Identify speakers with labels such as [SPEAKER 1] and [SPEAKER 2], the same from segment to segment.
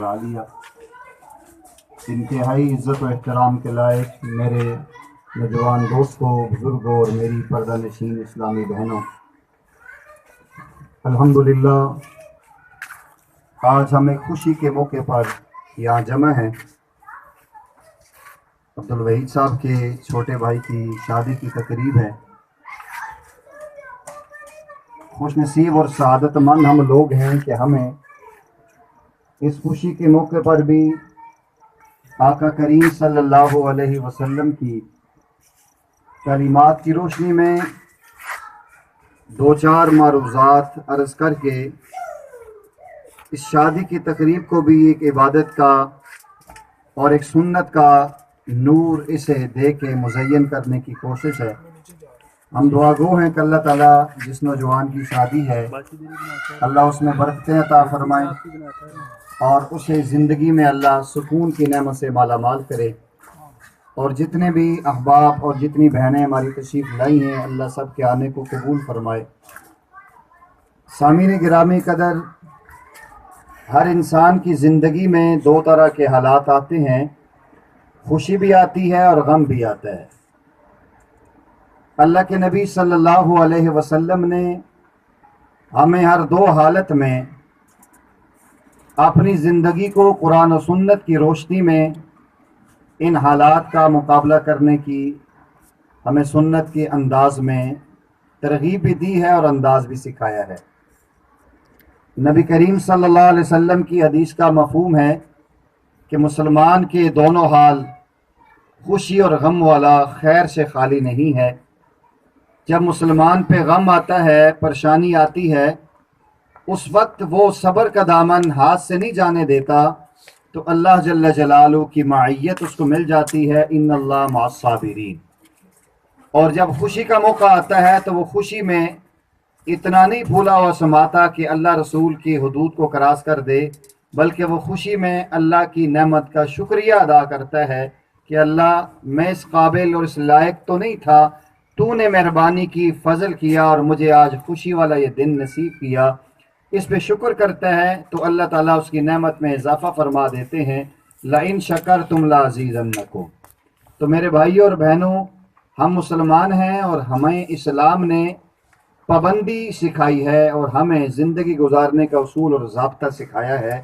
[SPEAKER 1] عالیہ انتہائی عزت و احترام کے لائق میرے نوجوان دوستوں، بزرگوں اور میری پردہ نشین اسلامی بہنوں، الحمدللہ آج ہم ایک خوشی کے موقع پر یہاں جمع ہیں۔ عبدالوحید صاحب کے چھوٹے بھائی کی شادی کی تقریب ہے۔ خوش نصیب اور سعادت مند ہم لوگ ہیں کہ ہمیں اس خوشی کے موقع پر بھی آقا کریم صلی اللہ علیہ وسلم کی تعلیمات کی روشنی میں دو چار معروضات عرض کر کے اس شادی کی تقریب کو بھی ایک عبادت کا اور ایک سنت کا نور اسے دے کے مزین کرنے کی کوشش ہے۔ ہم دعا گو ہیں کہ اللہ تعالیٰ جس نوجوان کی شادی ہے اللہ اس میں برکتیں عطا فرمائے اور اسے زندگی میں اللہ سکون کی نعمت سے مالا مال کرے، اور جتنے بھی احباب اور جتنی بہنیں ہماری تشریف لائی ہیں اللہ سب کے آنے کو قبول فرمائے۔ سامعین گرامی قدر، ہر انسان کی زندگی میں دو طرح کے حالات آتے ہیں، خوشی بھی آتی ہے اور غم بھی آتا ہے۔ اللہ کے نبی صلی اللہ علیہ وسلم نے ہمیں ہر دو حالت میں اپنی زندگی کو قرآن و سنت کی روشنی میں ان حالات کا مقابلہ کرنے کی ہمیں سنت کے انداز میں ترغیب بھی دی ہے اور انداز بھی سکھایا ہے۔ نبی کریم صلی اللہ علیہ وسلم کی حدیث کا مفہوم ہے کہ مسلمان کے دونوں حال خوشی اور غم والا خیر سے خالی نہیں ہے۔ جب مسلمان پہ غم آتا ہے، پریشانی آتی ہے، اس وقت وہ صبر کا دامن ہاتھ سے نہیں جانے دیتا تو اللہ جل جلالہ کی معیت اس کو مل جاتی ہے، ان اللہ مع الصابرین۔ اور جب خوشی کا موقع آتا ہے تو وہ خوشی میں اتنا نہیں پھولا ہوا سماتا کہ اللہ رسول کی حدود کو کراس کر دے، بلکہ وہ خوشی میں اللہ کی نعمت کا شکریہ ادا کرتا ہے کہ اللہ میں اس قابل اور اس لائق تو نہیں تھا، تو نے مہربانی کی، فضل کیا اور مجھے آج خوشی والا یہ دن نصیب کیا۔ اس پہ شکر کرتا ہے تو اللہ تعالیٰ اس کی نعمت میں اضافہ فرما دیتے ہیں، لَإِن شَكَرْتُمْ لَأَزِيدَنَّكُمْ۔ تو میرے بھائیوں اور بہنوں، ہم مسلمان ہیں اور ہمیں اسلام نے پابندی سکھائی ہے اور ہمیں زندگی گزارنے کا اصول اور ضابطہ سکھایا ہے۔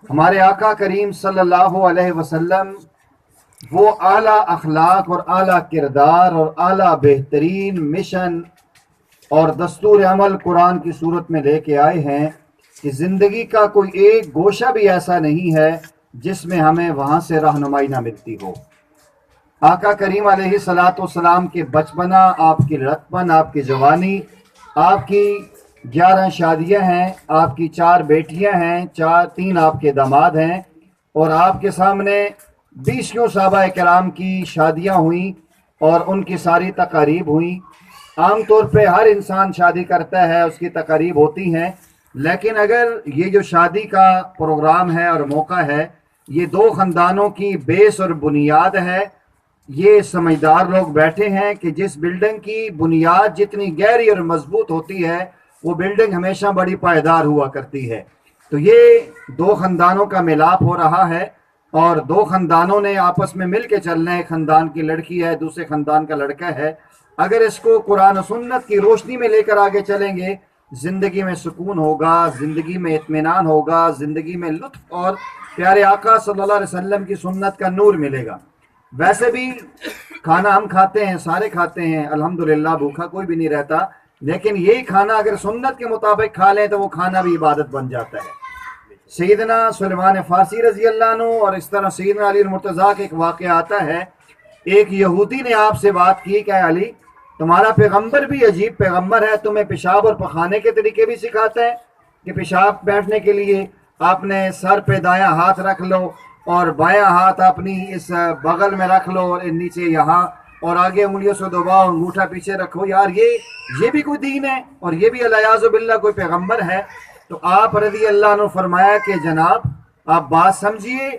[SPEAKER 1] ہمارے آقا کریم صلی اللہ علیہ وسلم وہ اعلیٰ اخلاق اور اعلیٰ کردار اور اعلیٰ بہترین مشن اور دستور عمل قرآن کی صورت میں لے کے آئے ہیں کہ زندگی کا کوئی ایک گوشہ بھی ایسا نہیں ہے جس میں ہمیں وہاں سے رہنمائی نہ ملتی ہو۔ آقا کریم علیہ السلام کے بچپنا، آپ کی لڑکپن، آپ کی جوانی، آپ کی 11 شادیاں ہیں، آپ کی 4 بیٹیاں ہیں، 3 آپ کے داماد ہیں، اور آپ کے سامنے 20 صحابہ کرام کی شادیاں ہوئیں اور ان کی ساری تقاریب ہوئیں۔ عام طور پہ ہر انسان شادی کرتا ہے، اس کی تقاریب ہوتی ہیں، لیکن اگر یہ جو شادی کا پروگرام ہے اور موقع ہے، یہ 2 خاندانوں کی بیس اور بنیاد ہے۔ یہ سمجھدار لوگ بیٹھے ہیں کہ جس بلڈنگ کی بنیاد جتنی گہری اور مضبوط ہوتی ہے وہ بلڈنگ ہمیشہ بڑی پائیدار ہوا کرتی ہے۔ تو یہ 2 خاندانوں کا ملاپ ہو رہا ہے اور 2 خاندانوں نے آپس میں مل کے چلنا ہے۔ ایک خاندان کی لڑکی ہے، دوسرے خاندان کا لڑکا ہے۔ اگر اس کو قرآن و سنت کی روشنی میں لے کر آگے چلیں گے، زندگی میں سکون ہوگا، زندگی میں اطمینان ہوگا، زندگی میں لطف اور پیارے آقا صلی اللہ علیہ وسلم کی سنت کا نور ملے گا۔ ویسے بھی کھانا ہم کھاتے ہیں، سارے کھاتے ہیں، الحمدللہ بھوکا کوئی بھی نہیں رہتا، لیکن یہی کھانا اگر سنت کے مطابق کھا لیں تو وہ کھانا بھی عبادت بن جاتا ہے۔ سیدنا سلیمان فارسی رضی اللہ عنہ اور اس طرح سیدنا علی المرتضیٰ کا ایک واقعہ آتا ہے۔ ایک یہودی نے آپ سے بات کی کہ علی، تمہارا پیغمبر بھی عجیب پیغمبر ہے، تمہیں پیشاب اور پخانے کے طریقے بھی سکھاتا ہے کہ پیشاب بیٹھنے کے لیے آپ نے سر پہ دایاں ہاتھ رکھ لو اور بایاں ہاتھ اپنی اس بغل میں رکھ لو اور نیچے یہاں، اور آگے انگلیوں سے دباؤ، انگوٹھا پیچھے رکھو۔ یار یہ بھی کوئی دین ہے اور یہ بھی الیاذ باللہ کوئی پیغمبر ہے؟ تو آپ رضی اللہ عنہ فرمایا کہ جناب آپ بات سمجھیے،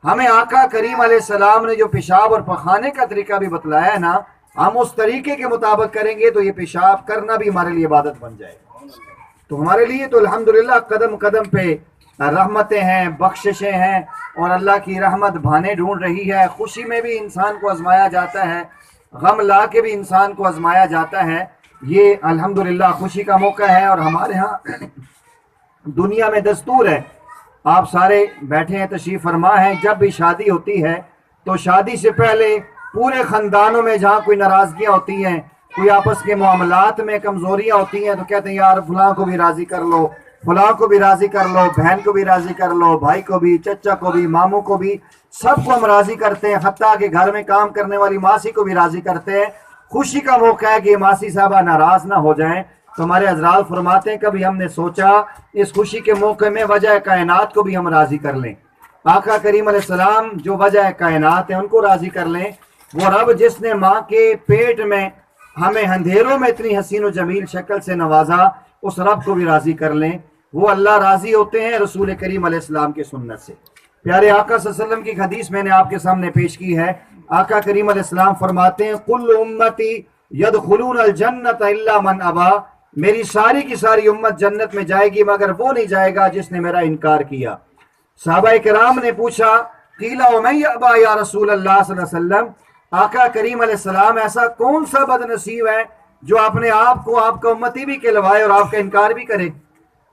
[SPEAKER 1] ہمیں آقا کریم علیہ السلام نے جو پیشاب اور پخانے کا طریقہ بھی بتلایا ہے نا، ہم اس طریقے کے مطابق کریں گے تو یہ پیشاب کرنا بھی ہمارے لیے عبادت بن جائے گا۔ تو ہمارے لیے تو الحمدللہ قدم قدم پہ رحمتیں ہیں، بخششیں ہیں، اور اللہ کی رحمت بہانے ڈھونڈ رہی ہے۔ خوشی میں بھی انسان کو آزمایا جاتا ہے، غم لا کے بھی انسان کو آزمایا جاتا ہے۔ یہ الحمدللہ خوشی کا موقع ہے، اور ہمارے ہاں دنیا میں دستور ہے، آپ سارے بیٹھے ہیں تشریف فرما ہیں، جب بھی شادی ہوتی ہے تو شادی سے پہلے پورے خاندانوں میں جہاں کوئی ناراضگیاں ہوتی ہیں، کوئی آپس کے معاملات میں کمزوریاں ہوتی ہیں، تو کہتے ہیں یار فلاں کو بھی راضی کر لو، فلاں کو بھی راضی کر لو، بہن کو بھی راضی کر لو، بھائی کو بھی، چچا کو بھی، ماموں کو بھی، سب کو ہم راضی کرتے ہیں، حتیٰ کہ گھر میں کام کرنے والی ماسی کو بھی راضی کرتے ہیں۔ خوشی کا موقع ہے کہ ماسی صاحبہ ناراض نہ ہو جائیں، تو ہمارے حضرات فرماتے ہیں کبھی ہم نے سوچا اس خوشی کے موقع میں وجہ کائنات کو بھی ہم راضی کر لیں، آقا کریم علیہ السلام جو وجہ کائنات ہیں ان کو راضی کر لیں، وہ رب جس نے ماں کے پیٹ میں ہمیں اندھیروں میں اتنی حسین و جمیل شکل سے نوازا، اس رب کو بھی راضی کر لیں۔ وہ اللہ راضی ہوتے ہیں رسول کریم علیہ السلام کی سنت سے۔ پیارے آقا صلی اللہ علیہ وسلم کی حدیث میں نے آپ کے سامنے پیش کی ہے۔ آقا کریم علیہ السلام فرماتے ہیں کل امتی یدخلون الجنت الا من ابا، میری ساری کی ساری امت جنت میں جائے گی مگر وہ نہیں جائے گا جس نے میرا انکار کیا۔ صحابہ کرام نے پوچھا قیل ومن یابا یا رسول اللہ صلی اللہ علیہ وسلم، آقا کریم علیہ السلام ایسا کون سا بد نصیب ہے جو اپنے آپ کو آپ کا امتی بھی کہلوائے اور آپ کا انکار بھی کرے؟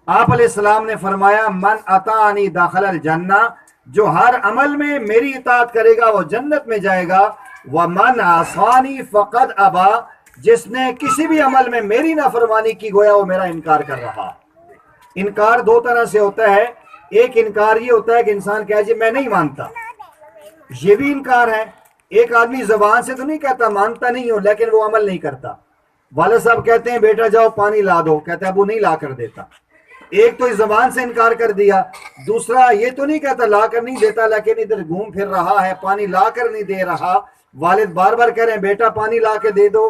[SPEAKER 1] آپ علیہ السلام نے فرمایا من اطاعنی داخل الجنہ، جو ہر عمل میں میری اطاعت کرے گا وہ جنت میں جائے گا، ومن عصانی فقد ابا، جس نے کسی بھی عمل میں میری نافرمانی کی گویا وہ میرا انکار کر رہا۔ انکار دو طرح سے ہوتا ہے، ایک انکار یہ ہوتا ہے کہ انسان کہے جی میں نہیں مانتا، یہ بھی انکار ہے۔ ایک آدمی زبان سے تو نہیں کہتا مانتا نہیں ہوں لیکن وہ عمل نہیں کرتا۔ والد صاحب کہتے ہیں بیٹا جاؤ پانی لا دو، کہتا ہے ابو نہیں لا کر دیتا۔ ایک تو اس زبان سے انکار کر دیا، دوسرا یہ تو نہیں کہتا لا کر نہیں دیتا لیکن ادھر گھوم پھر رہا ہے، پانی لا کر نہیں دے رہا۔ والد بار بار کہہ رہے ہیں بیٹا پانی لا کے دے دو،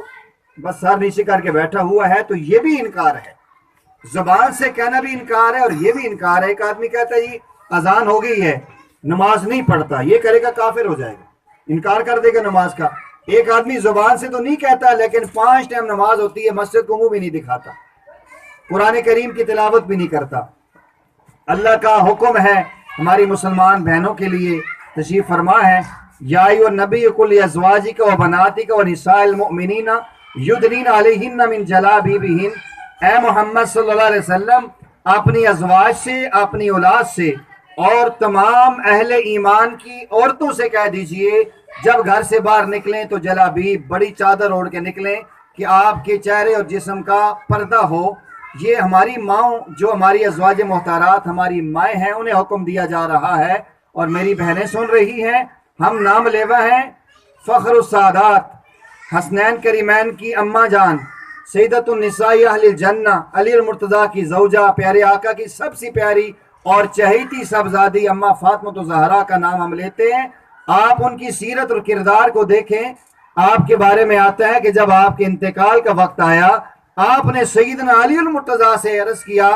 [SPEAKER 1] بس سر نیچے کر کے بیٹھا ہوا ہے، تو یہ بھی انکار ہے۔ زبان سے کہنا بھی انکار ہے اور یہ بھی انکار ہے۔ ایک آدمی کہتا ہے جی اذان ہو گئی ہے نماز نہیں پڑھتا، یہ کرے گا کافر ہو جائے گا، انکار کر دے گا نماز کا۔ ایک آدمی زبان سے تو نہیں کہتا لیکن 5 ٹائم نماز ہوتی ہے، مسجد کو منہ بھی نہیں دکھاتا، قرآن کریم کی تلاوت بھی نہیں کرتا۔ اللہ کا حکم ہے ہماری مسلمان بہنوں کے لیے، تشریف فرما ہے یا ایھا النبی قل لازواجک و بناتک و نساء المؤمنین یدنین علیہن من جلابیبہن، اے محمد صلی اللہ علیہ وسلم اپنی ازواج سے، اپنی اولاد سے اور تمام اہل ایمان کی عورتوں سے کہہ دیجئے جب گھر سے باہر نکلیں تو جلابیب بڑی چادر اوڑھ کے نکلیں کہ آپ کے چہرے اور جسم کا پردہ ہو۔ یہ ہماری ماں جو ہماری ازواج محترات ہماری مائیں ہیں انہیں حکم دیا جا رہا ہے، اور میری بہنیں سن رہی ہیں، ہم نام لیوا ہیں فخر السادات حسنین کریمین کی اماں جان سیدۃ النساء اہل الجنہ علی المرتضیٰ کی زوجہ، پیارے آقا کی سب سے پیاری اور چہیتی صاحبزادی اماں فاطمہ الزہرا کا نام ہم لیتے ہیں۔ آپ ان کی سیرت اور کردار کو دیکھیں، آپ کے بارے میں آتا ہے کہ جب آپ کے انتقال کا وقت آیا آپ نے سیدنا علی المرتضیٰ سے عرض کیا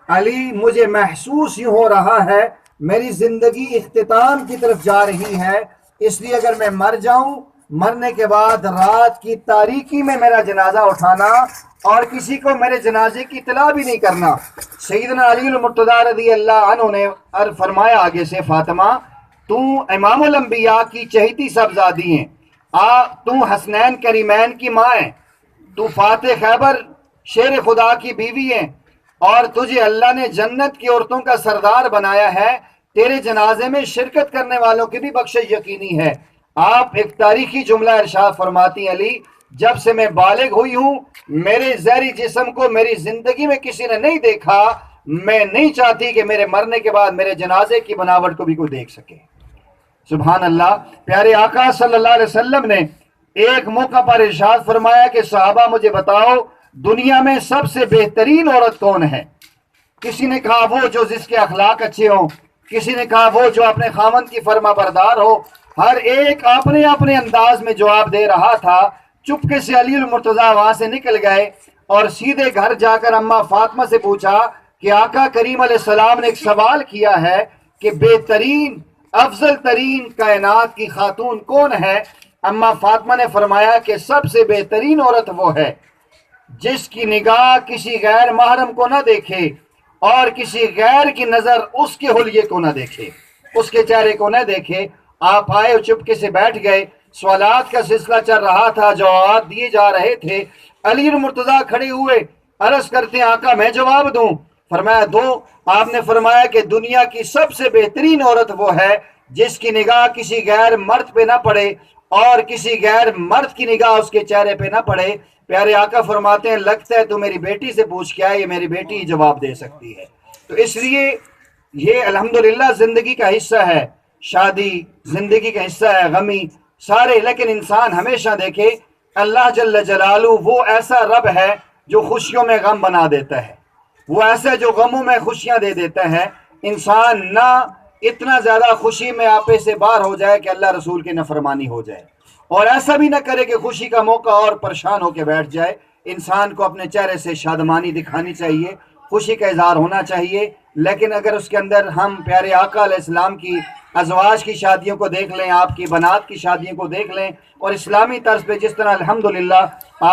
[SPEAKER 1] علی مجھے محسوس یوں ہو رہا ہے میری زندگی اختتام کی طرف جا رہی ہے، اس لیے اگر میں مر جاؤں مرنے کے بعد رات کی تاریکی میں میرا جنازہ اٹھانا اور کسی کو میرے جنازے کی اطلاع بھی نہیں کرنا۔ سیدنا علی المرتضیٰ رضی اللہ عنہ نے فرمایا آگے سے فاطمہ تو امام الانبیاء کی چہیتی صاحبزادی ہیں، تو حسنین کریمین کی ماں ہے، تو فاتح خیبر شیر خدا کی بیوی ہے، اور تجھے اللہ نے جنت کی عورتوں کا سردار بنایا ہے، تیرے جنازے میں شرکت کرنے والوں کی بھی بخشش یقینی ہے۔ آپ ایک تاریخی جملہ ارشاد فرماتی علی جب سے میں بالغ ہوئی ہوں میرے زہری جسم کو میری زندگی میں کسی نے نہیں دیکھا، میں نہیں چاہتی کہ میرے مرنے کے بعد میرے جنازے کی بناوٹ کو بھی کوئی دیکھ سکے۔ سبحان اللہ۔ پیارے آقا صلی اللہ علیہ وسلم نے ایک موقع پر ارشاد فرمایا کہ صحابہ مجھے بتاؤ دنیا میں سب سے بہترین عورت کون ہے؟ کسی نے کہا وہ جو جس کے اخلاق اچھے ہوں، کسی نے کہا وہ جو اپنے خاوند کی فرما بردار ہو، ہر ایک اپنے اپنے انداز میں جواب دے رہا تھا۔ چپکے سے علی المرتضیٰ وہاں سے نکل گئے اور سیدھے گھر جا کر اماں فاطمہ سے پوچھا کہ آقا کریم علیہ السلام نے ایک سوال کیا ہے کہ بہترین افضل ترین کائنات کی خاتون کون ہے؟ اماں فاطمہ نے فرمایا کہ سب سے بہترین عورت وہ ہے جس کی نگاہ کسی غیر محرم کو نہ دیکھے اور کسی غیر کی نظر اس کے حلیے کو نہ دیکھے، اس کے چہرے کو نہ دیکھے۔ آپ آئے اور چپکے سے بیٹھ گئے، سوالات کا سلسلہ چل رہا تھا، جوابات دیے جا رہے تھے۔ علی مرتضیٰ کھڑے ہوئے، عرض کرتے ہیں آقا میں جواب دوں؟ فرمایا دو۔ آپ نے فرمایا کہ دنیا کی سب سے بہترین عورت وہ ہے جس کی نگاہ کسی غیر مرد پہ نہ پڑے اور کسی غیر مرد کی نگاہ اس کے چہرے پہ نہ پڑے۔ پیارے آقا فرماتے ہیں لگتا ہے تو میری بیٹی سے پوچھ کے آئے، یہ میری بیٹی ہی جواب دے سکتی ہے۔ تو اس لیے یہ الحمدللہ زندگی کا حصہ ہے، شادی زندگی کا حصہ ہے، غمی سارے، لیکن انسان ہمیشہ دیکھے اللہ جل جلالہ وہ ایسا رب ہے جو خوشیوں میں غم بنا دیتا ہے، وہ ایسا جو غموں میں خوشیاں دے دیتا ہے۔ انسان نہ اتنا زیادہ خوشی میں آپے سے باہر ہو جائے کہ اللہ رسول کی نافرمانی ہو جائے، اور ایسا بھی نہ کرے کہ خوشی کا موقع اور پریشان ہو کے بیٹھ جائے۔ انسان کو اپنے چہرے سے شادمانی دکھانی چاہیے، خوشی کا اظہار ہونا چاہیے، لیکن اگر اس کے اندر ہم پیارے آقا علیہ السلام کی ازواج کی شادیوں کو دیکھ لیں، آپ کی بنات کی شادیوں کو دیکھ لیں، اور اسلامی طرز پہ جس طرح الحمدللہ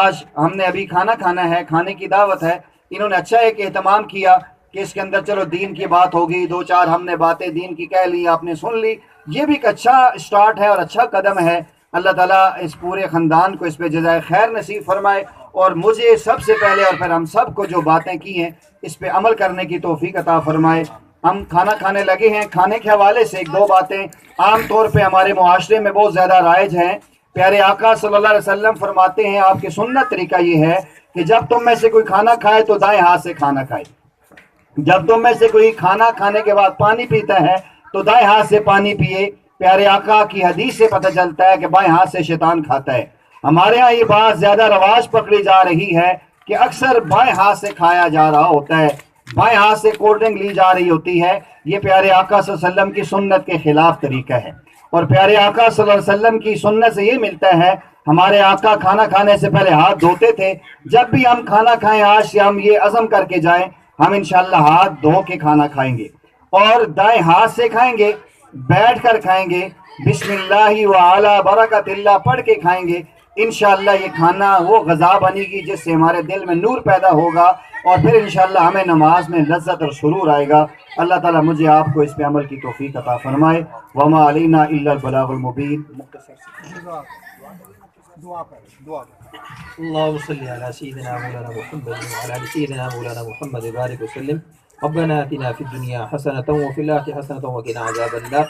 [SPEAKER 1] آج ہم نے ابھی کھانا کھانا ہے، کھانے کی دعوت ہے، انہوں نے اچھا ایک اہتمام کیا کہ اس کے اندر چلو دین کی بات ہوگی، دو چار ہم نے باتیں دین کی کہہ لی، آپ نے سن لی، یہ بھی ایک اچھا سٹارٹ ہے اور اچھا قدم ہے۔ اللہ تعالیٰ اس پورے خاندان کو اس پہ جزائے خیر نصیب فرمائے، اور مجھے سب سے پہلے اور پھر ہم سب کو جو باتیں کی ہیں اس پہ عمل کرنے کی توفیق عطا فرمائے۔ ہم کھانا کھانے لگے ہیں، کھانے کے حوالے سے ایک دو باتیں عام طور پہ ہمارے معاشرے میں بہت زیادہ رائج ہیں۔ پیارے آقا صلی اللہ علیہ وسلم فرماتے ہیں، آپ کی سنت طریقہ یہ ہے کہ جب تم میں سے کوئی کھانا کھائے تو دائیں ہاتھ سے کھانا کھائے، جب تم میں سے کوئی کھانا کھانے کے بعد پانی پیتا ہے تو دائیں ہاتھ سے پانی پیے۔ پیارے آقا کی حدیث سے پتہ چلتا ہے کہ بائیں ہاتھ سے شیطان کھاتا ہے۔ ہمارے ہاں یہ بات زیادہ رواج پکڑی جا رہی ہے کہ اکثر بائیں ہاتھ سے کھایا جا رہا ہوتا ہے، بائیں ہاتھ سے کولڈ ڈرنک لی جا رہی ہوتی ہے۔ یہ پیارے آقا صلی اللہ علیہ وسلم کی سنت کے خلاف طریقہ ہے، اور پیارے آقا صلی اللہ علیہ وسلم کی سنت سے یہ ملتا ہے، ہمارے آقا کھانا کھانے سے پہلے ہاتھ دھوتے تھے۔ جب بھی ہم کھانا کھائیں آج سے ہم یہ عزم کر کے جائیں ہم انشاءاللہ ہاتھ دھو کے کھانا کھائیں گے، اور دائیں ہاتھ سے کھائیں گے، بیٹھ کر کھائیں گے، بسم اللہ وعلی برکت اللہ پڑھ کے کھائیں گے۔ انشاءاللہ یہ کھانا وہ غذا بنے گی جس سے ہمارے دل میں نور پیدا ہوگا، اور پھر انشاءاللہ ہمیں نماز میں لذت اور سرور آئے گا۔ اللہ تعالیٰ مجھے آپ کو اس پہ عمل کی توفیق عطا فرمائے۔ وما علینا الا البلاغ المبین۔
[SPEAKER 2] اللهم صل على سيدنا مولانا محمد وعلى ال سيدنا مولانا محمد وبارك وسلم۔ ربنا آتنا في الدنيا حسنة وفي الآخرة حسنة وقنا عذاب النار۔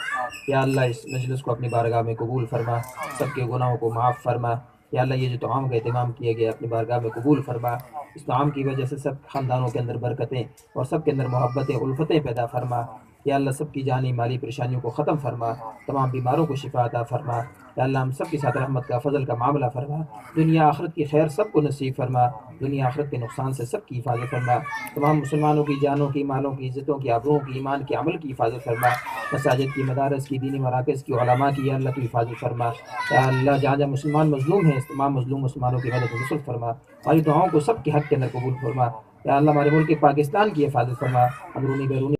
[SPEAKER 2] یا اللہ اس مجلس کو اپنی بارگاہ میں قبول فرما، سب کے گناہوں کو معاف فرما۔ یا اللہ یہ جو طعام کا اہتمام کیا گیا اپنی بارگاہ میں قبول فرما، اس طعام کی وجہ سے سب خاندانوں کے اندر برکتیں اور سب کے اندر محبتیں الفتیں پیدا فرما۔ یا اللہ سب کی جانی مالی پریشانیوں کو ختم فرما، تمام بیماروں کو شفا عطا فرما۔ یا اللہ ہم سب کے ساتھ رحمت کا فضل کا معاملہ فرما، دنیا آخرت کی خیر سب کو نصیب فرما، دنیا آخرت کے نقصان سے سب کی حفاظت فرما، تمام مسلمانوں کی جانوں کی، مالوں کی، عزتوں کی، آبروؤں کی، ایمان کے عمل کی حفاظت فرما، مساجد کی، مدارس کی، دینی مراکز کی، علماء کی، یا اللہ تو حفاظت فرما۔ یا اللہ جہاں جہاں مسلمان مظلوم ہیں اس تمام مظلوم مسلمانوں کی مدد و نصرت فرما، ہماری دعاؤں کو سب کے حق کے اندر قبول فرما۔ یا اللہ ہمارے ملک پاکستان کی حفاظت فرما، اندرونی بیرونی